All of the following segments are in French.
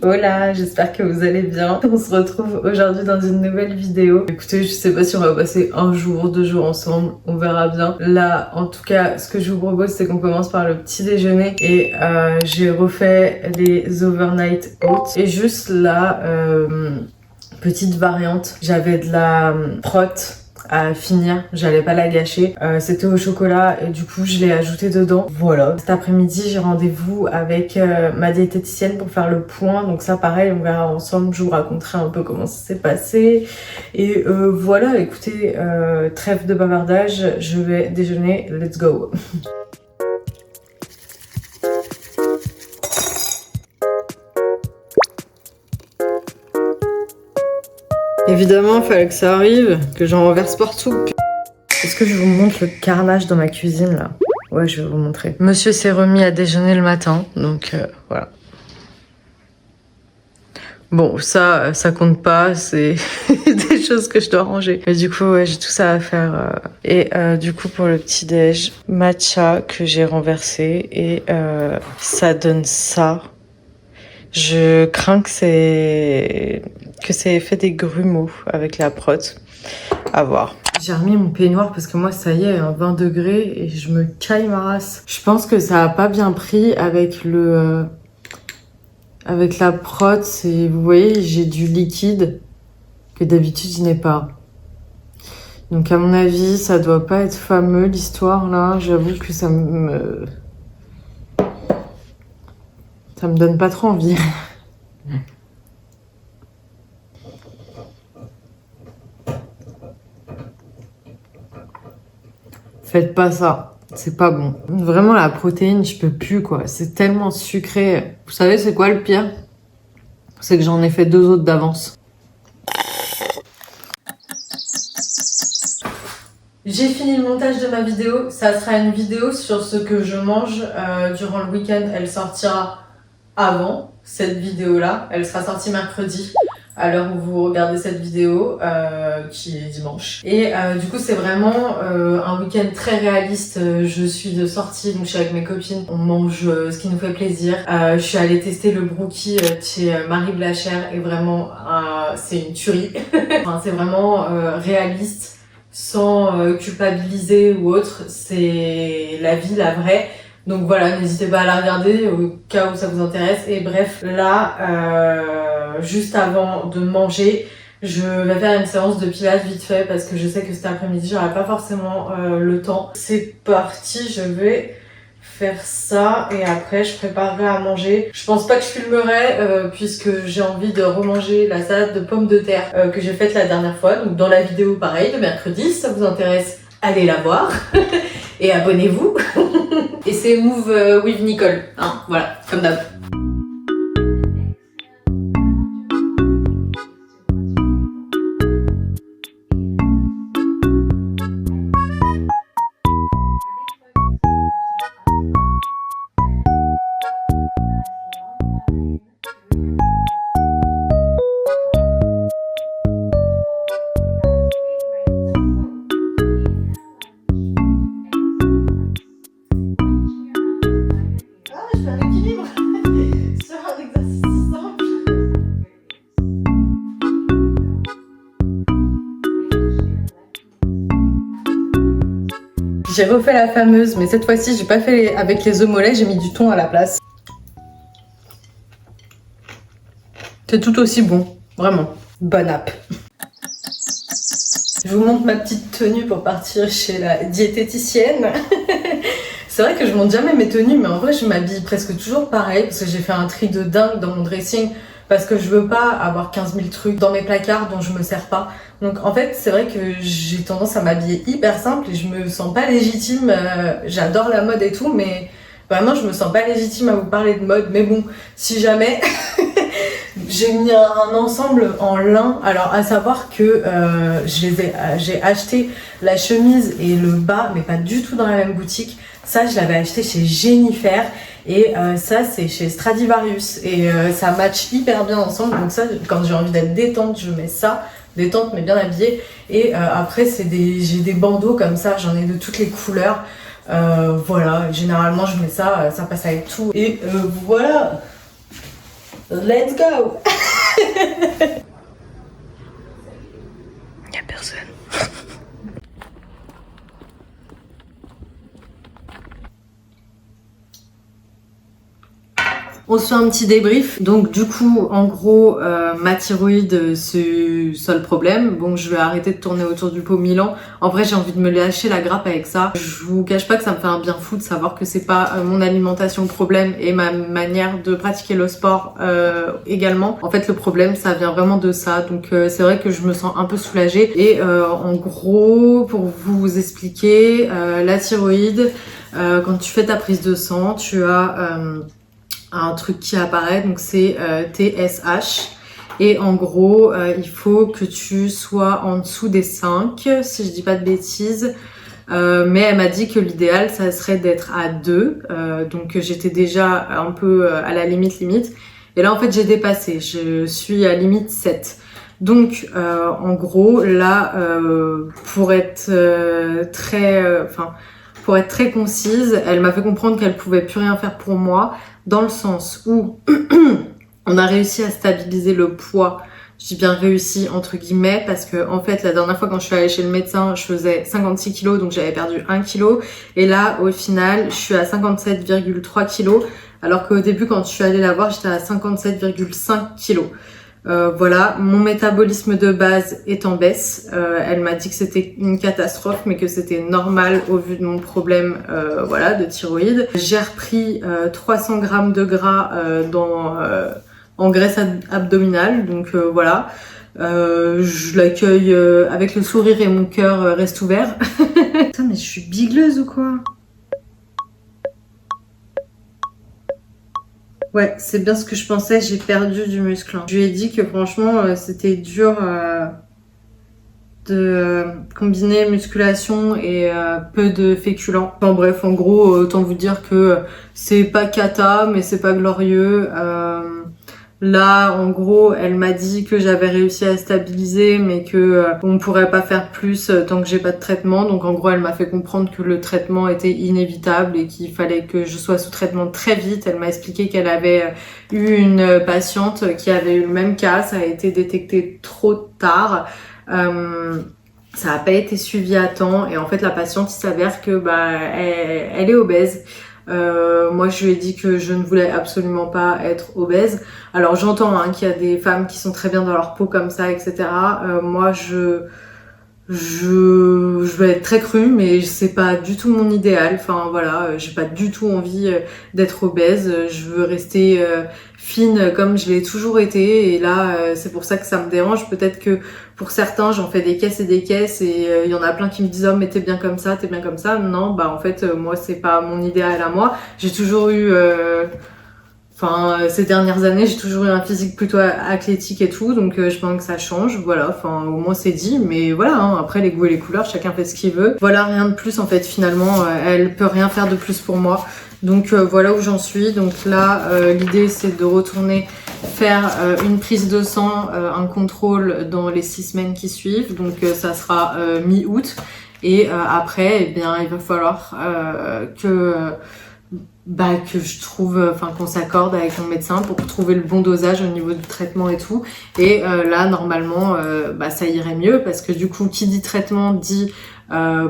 Hola, j'espère que vous allez bien. On se retrouve aujourd'hui dans une nouvelle vidéo. Écoutez, je sais pas si on va passer un jour, 2 jours ensemble, on verra bien. Là, en tout cas, ce que je vous propose, c'est qu'on commence par le petit déjeuner. Et j'ai refait les overnight oats. Et juste là, petite variante, j'avais de la prot à finir, j'allais pas la gâcher. C'était au chocolat et du coup je l'ai ajouté dedans. Voilà. Cet après-midi j'ai rendez-vous avec ma diététicienne pour faire le point. Donc ça pareil, on verra ensemble, je vous raconterai un peu comment ça s'est passé. Et voilà, écoutez, trêve de bavardage, je vais déjeuner, let's go. Évidemment, il fallait que ça arrive, que j'en renverse partout. Est-ce que je vous montre le carnage dans ma cuisine là? Ouais, je vais vous montrer. Monsieur s'est remis à déjeuner le matin, donc voilà. Bon, ça compte pas, c'est des choses que je dois ranger. Mais du coup, ouais, j'ai tout ça à faire. Et du coup, pour le petit-déj, matcha que j'ai renversé et ça donne ça. Je crains que c'est fait des grumeaux avec la prot. À voir. J'ai remis mon peignoir parce que moi, ça y est, 20 degrés et je me caille ma race. Je pense que ça a pas bien pris avec avec la prot. Vous voyez, j'ai du liquide que d'habitude je n'ai pas. Donc à mon avis, ça doit pas être fameux l'histoire là. J'avoue que ça me donne pas trop envie. Faites pas ça, c'est pas bon. Vraiment la protéine, je peux plus quoi. C'est tellement sucré. Vous savez c'est quoi le pire? C'est que j'en ai fait 2 autres d'avance. J'ai fini le montage de ma vidéo. Ça sera une vidéo sur ce que je mange durant le week-end. Elle sortira avant cette vidéo-là. Elle sera sortie mercredi, à l'heure où vous regardez cette vidéo, qui est dimanche. Et du coup, c'est vraiment un week-end très réaliste. Je suis de sortie, donc je suis avec mes copines. On mange ce qui nous fait plaisir. Je suis allée tester le brookie chez Marie Blachère et vraiment, c'est une tuerie. Enfin, c'est vraiment réaliste, sans culpabiliser ou autre. C'est la vie, la vraie. Donc voilà, n'hésitez pas à la regarder au cas où ça vous intéresse. Et bref, là, juste avant de manger, je vais faire une séance de pilates vite fait parce que je sais que cet après-midi, j'aurai pas forcément le temps. C'est parti, je vais faire ça et après je préparerai à manger. Je pense pas que je filmerai puisque j'ai envie de remanger la salade de pommes de terre que j'ai faite la dernière fois. Donc dans la vidéo pareil de mercredi, si ça vous intéresse, allez la voir et abonnez-vous. Et c'est Move with Nicole, hein, voilà, comme d'hab. J'ai refait la fameuse, mais cette fois-ci, j'ai pas fait avec les œufs mollets, j'ai mis du thon à la place. C'est tout aussi bon, vraiment. Bonne app. Je vous montre ma petite tenue pour partir chez la diététicienne. C'est vrai que je montre jamais mes tenues, mais en vrai, je m'habille presque toujours pareil parce que j'ai fait un tri de dingue dans mon dressing. Parce que je veux pas avoir 15 000 trucs dans mes placards dont je me sers pas. Donc en fait, c'est vrai que j'ai tendance à m'habiller hyper simple et je me sens pas légitime. J'adore la mode et tout, mais vraiment, je me sens pas légitime à vous parler de mode. Mais bon, si jamais... J'ai mis un ensemble en lin. Alors à savoir que j'ai acheté la chemise et le bas, mais pas du tout dans la même boutique. Ça, je l'avais acheté chez Jennifer. Et ça, c'est chez Stradivarius. Et ça match hyper bien ensemble. Donc ça, quand j'ai envie d'être détente, je mets ça. Détente, mais bien habillée. Et après, j'ai des bandeaux comme ça. J'en ai de toutes les couleurs. Voilà, généralement, je mets ça. Ça passe avec tout. Et voilà. Let's go. Y'a personne. On se fait un petit débrief. Donc du coup, en gros, ma thyroïde, c'est ça le problème. Bon, je vais arrêter de tourner autour du pot Milan. En vrai, j'ai envie de me lâcher la grappe avec ça. Je vous cache pas que ça me fait un bien fou de savoir que c'est pas mon alimentation le problème et ma manière de pratiquer le sport également. En fait, le problème, ça vient vraiment de ça. Donc c'est vrai que je me sens un peu soulagée. Et en gros, pour vous expliquer, la thyroïde, quand tu fais ta prise de sang, tu as un truc qui apparaît, donc c'est TSH. Et en gros, il faut que tu sois en dessous des 5, si je dis pas de bêtises. Mais elle m'a dit que l'idéal, ça serait d'être à 2. Donc j'étais déjà un peu à la limite. Et là, en fait, j'ai dépassé. Je suis à limite 7. Donc, en gros, là, pour être très concise, elle m'a fait comprendre qu'elle pouvait plus rien faire pour moi, dans le sens où on a réussi à stabiliser le poids. Je dis bien réussi entre guillemets parce que en fait la dernière fois quand je suis allée chez le médecin, je faisais 56 kilos, donc j'avais perdu 1 kilo. Et là au final, je suis à 57,3 kilos, alors qu'au début quand je suis allée la voir, j'étais à 57,5 kilos. Voilà, mon métabolisme de base est en baisse. Elle m'a dit que c'était une catastrophe, mais que c'était normal au vu de mon problème, voilà, de thyroïde. J'ai repris 300 grammes de gras en graisse abdominale, donc voilà. Je l'accueille avec le sourire et mon cœur reste ouvert. Putain, mais je suis bigleuse ou quoi? Ouais, c'est bien ce que je pensais, j'ai perdu du muscle. Je lui ai dit que franchement, c'était dur de combiner musculation et peu de féculents. Enfin bref, en gros, autant vous dire que c'est pas cata, mais c'est pas glorieux. Là, en gros, elle m'a dit que j'avais réussi à stabiliser, mais que on pourrait pas faire plus tant que j'ai pas de traitement. Donc, en gros, elle m'a fait comprendre que le traitement était inévitable et qu'il fallait que je sois sous traitement très vite. Elle m'a expliqué qu'elle avait eu une patiente qui avait eu le même cas. Ça a été détecté trop tard. Ça n'a pas été suivi à temps et en fait la patiente, il s'avère que elle est obèse. Moi je lui ai dit que je ne voulais absolument pas être obèse. Alors j'entends qu'il y a des femmes qui sont très bien dans leur peau comme ça, etc. Moi je vais être très crue, mais c'est pas du tout mon idéal. Enfin voilà, j'ai pas du tout envie d'être obèse. Je veux rester fine comme je l'ai toujours été. Et là, c'est pour ça que ça me dérange. Peut-être que pour certains, j'en fais des caisses et des caisses. Et il y en a plein qui me disent oh mais t'es bien comme ça, t'es bien comme ça. Non, bah en fait moi c'est pas mon idéal à moi. J'ai toujours eu ces dernières années, j'ai toujours eu un physique plutôt athlétique et tout, donc je pense que ça change, voilà, enfin, au moins c'est dit, mais voilà, après les goûts et les couleurs, chacun fait ce qu'il veut. Voilà, rien de plus en fait, finalement, elle peut rien faire de plus pour moi. Donc voilà où j'en suis. Donc là, l'idée c'est de retourner faire une prise de sang, un contrôle dans les 6 semaines qui suivent, donc ça sera mi-août. Et après, eh bien, il va falloir que je trouve, qu'on s'accorde avec mon médecin pour trouver le bon dosage au niveau du traitement et tout. Et là, normalement, ça irait mieux parce que du coup, qui dit traitement dit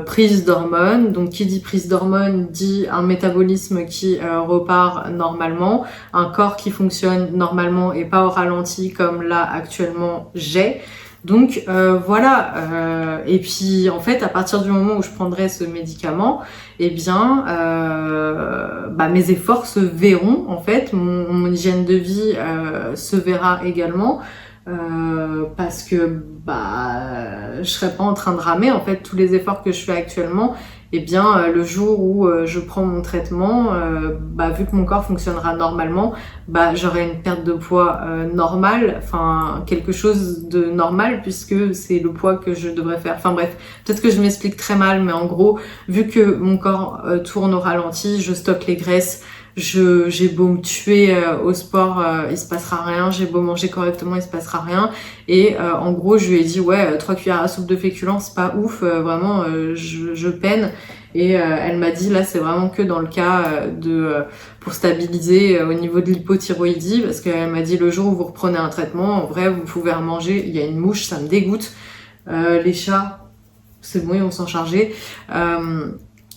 prise d'hormones. Donc, qui dit prise d'hormones dit un métabolisme qui repart normalement, un corps qui fonctionne normalement et pas au ralenti comme là actuellement j'ai. Donc voilà, et puis en fait à partir du moment où je prendrai ce médicament, eh bien mes efforts se verront en fait, mon hygiène de vie se verra également, parce que je serai pas en train de ramer en fait tous les efforts que je fais actuellement. Eh bien, le jour où je prends mon traitement, vu que mon corps fonctionnera normalement, j'aurai une perte de poids normale, enfin quelque chose de normal puisque c'est le poids que je devrais faire. Enfin bref, peut-être que je m'explique très mal, mais en gros, vu que mon corps tourne au ralenti, je stocke les graisses. J'ai beau me tuer au sport, il se passera rien. J'ai beau manger correctement, il se passera rien. Et en gros, je lui ai dit ouais, 3 cuillères à soupe de féculents, c'est pas ouf, vraiment, je peine. Et elle m'a dit là c'est vraiment que dans le cas pour stabiliser au niveau de l'hypothyroïdie, parce qu'elle m'a dit le jour où vous reprenez un traitement, en vrai vous pouvez remanger, il y a une mouche, ça me dégoûte. Les chats, c'est bon, ils vont s'en charger.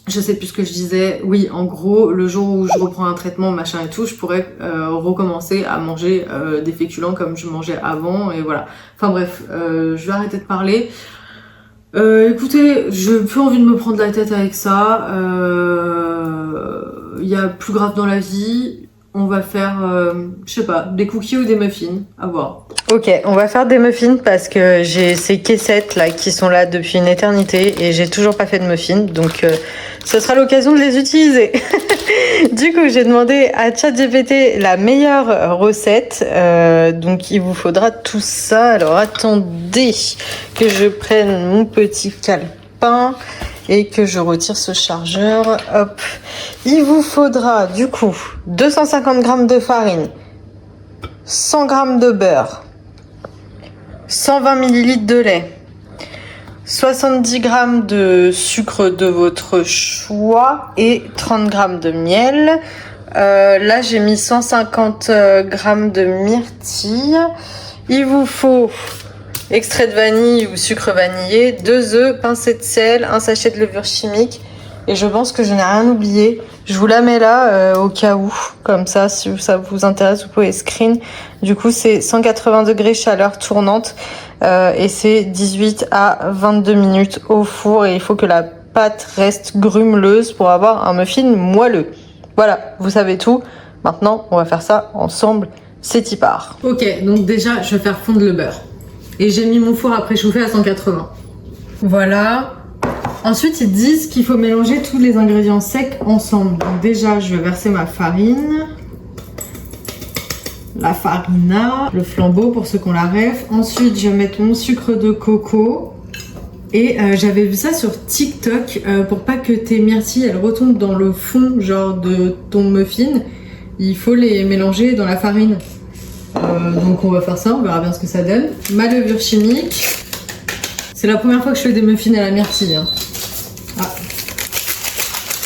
Je sais plus ce que je disais. Oui, en gros, le jour où je reprends un traitement, machin et tout, je pourrais recommencer à manger des féculents comme je mangeais avant, et voilà. Enfin bref, je vais arrêter de parler. Écoutez, j'ai plus envie de me prendre la tête avec ça. Y a plus grave dans la vie. On va faire, je sais pas, des cookies ou des muffins, à voir. Ok, on va faire des muffins parce que j'ai ces caissettes là qui sont là depuis une éternité et j'ai toujours pas fait de muffins, donc ce sera l'occasion de les utiliser. Du coup, j'ai demandé à ChatGPT la meilleure recette, donc il vous faudra tout ça. Alors attendez que je prenne mon petit calepin et que je retire ce chargeur. Hop, il vous faudra du coup 250 g de farine, 100 g de beurre, 120 ml de lait, 70 g de sucre de votre choix et 30 g de miel. Là, j'ai mis 150 g de myrtille. Il vous faut extrait de vanille ou sucre vanillé, 2 œufs, pincée de sel, un sachet de levure chimique. Et je pense que je n'ai rien oublié. Je vous la mets là au cas où. Comme ça, si ça vous intéresse, vous pouvez screen. Du coup, c'est 180 degrés chaleur tournante. Et c'est 18 à 22 minutes au four. Et il faut que la pâte reste grumeleuse pour avoir un muffin moelleux. Voilà, vous savez tout. Maintenant, on va faire ça ensemble. C'est y part. Ok, donc déjà, je vais faire fondre le beurre. Et j'ai mis mon four à préchauffer à 180. Voilà. Ensuite, ils disent qu'il faut mélanger tous les ingrédients secs ensemble. Donc déjà, je vais verser ma farine. La farina. Le flambeau pour ceux qui ont la ref. Ensuite, je vais mettre mon sucre de coco. Et j'avais vu ça sur TikTok. Pour pas que tes myrtilles, elles retombent dans le fond, genre de ton muffin, il faut les mélanger dans la farine. Donc on va faire ça, on verra bien ce que ça donne. Ma levure chimique. C'est la première fois que je fais des muffins à la myrtille. Hein. Ah.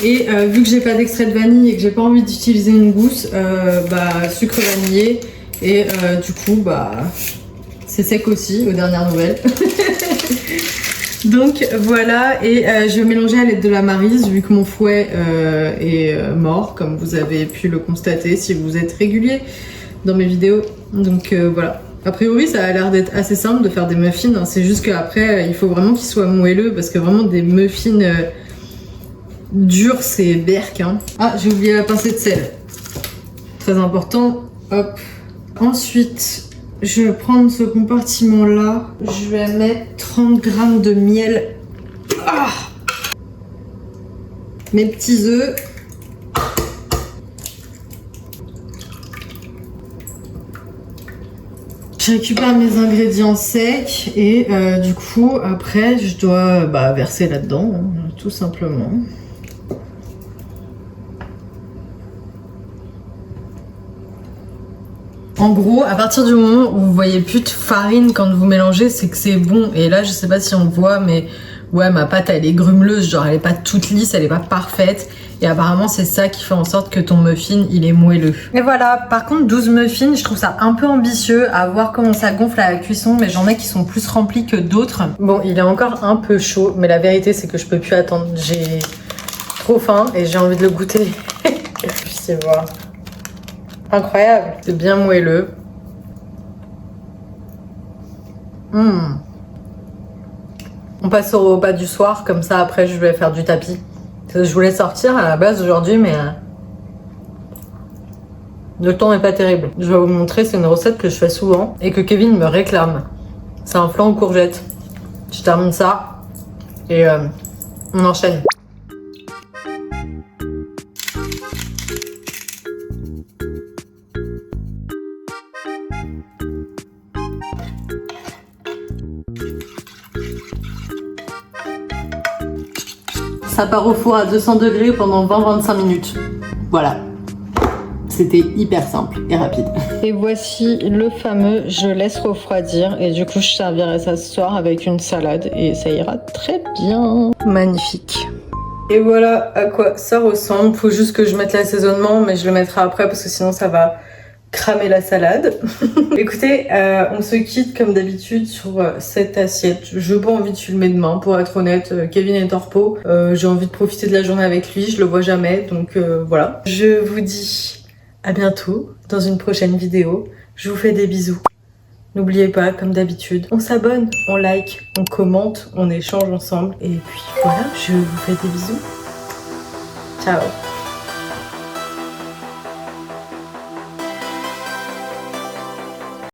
Et vu que j'ai pas d'extrait de vanille et que j'ai pas envie d'utiliser une gousse, sucre vanillé. Et du coup, c'est sec aussi, aux dernières nouvelles. Donc voilà, et je vais mélanger à l'aide de la maryse, vu que mon fouet est mort, comme vous avez pu le constater si vous êtes régulier dans mes vidéos. Donc voilà. A priori, ça a l'air d'être assez simple de faire des muffins. Hein. C'est juste qu'après, il faut vraiment qu'ils soient moelleux parce que vraiment des muffins durs, c'est berk. Hein. Ah, j'ai oublié la pincée de sel. Très important. Hop. Ensuite, je vais prendre ce compartiment-là. Je vais mettre 30 g de miel. Ah, mes petits œufs. Je récupère mes ingrédients secs et du coup après je dois verser là-dedans, hein, tout simplement. En gros, à partir du moment où vous voyez plus de farine quand vous mélangez, c'est que c'est bon. Et là, je sais pas si on voit, mais ouais, ma pâte elle est grumeleuse, genre elle est pas toute lisse, elle est pas parfaite. Et apparemment, c'est ça qui fait en sorte que ton muffin, il est moelleux. Et voilà, par contre, 12 muffins, je trouve ça un peu ambitieux à voir comment ça gonfle à la cuisson, mais j'en ai qui sont plus remplis que d'autres. Bon, il est encore un peu chaud, mais la vérité, c'est que je peux plus attendre. J'ai trop faim et j'ai envie de le goûter. Puissiez voir. Incroyable, c'est bien moelleux. On passe au repas du soir, comme ça après je vais faire du tapis. Je voulais sortir à la base aujourd'hui, mais le temps n'est pas terrible. Je vais vous montrer, c'est une recette que je fais souvent et que Kevin me réclame. C'est un flan aux courgettes. Je termine ça et on enchaîne. Ça part au four à 200 degrés pendant 20-25 minutes. Voilà. C'était hyper simple et rapide. Et voici le fameux je laisse refroidir. Et du coup, je servirai ça ce soir avec une salade. Et ça ira très bien. Magnifique. Et voilà à quoi ça ressemble. Faut juste que je mette l'assaisonnement, mais je le mettrai après parce que sinon ça va cramer la salade. Écoutez, on se quitte comme d'habitude sur cette assiette. J'ai pas envie de filmer demain, pour être honnête. Kevin est en repos. J'ai envie de profiter de la journée avec lui, je le vois jamais, donc voilà. Je vous dis à bientôt dans une prochaine vidéo. Je vous fais des bisous. N'oubliez pas, comme d'habitude, on s'abonne, on like, on commente, on échange ensemble. Et puis voilà, je vous fais des bisous. Ciao.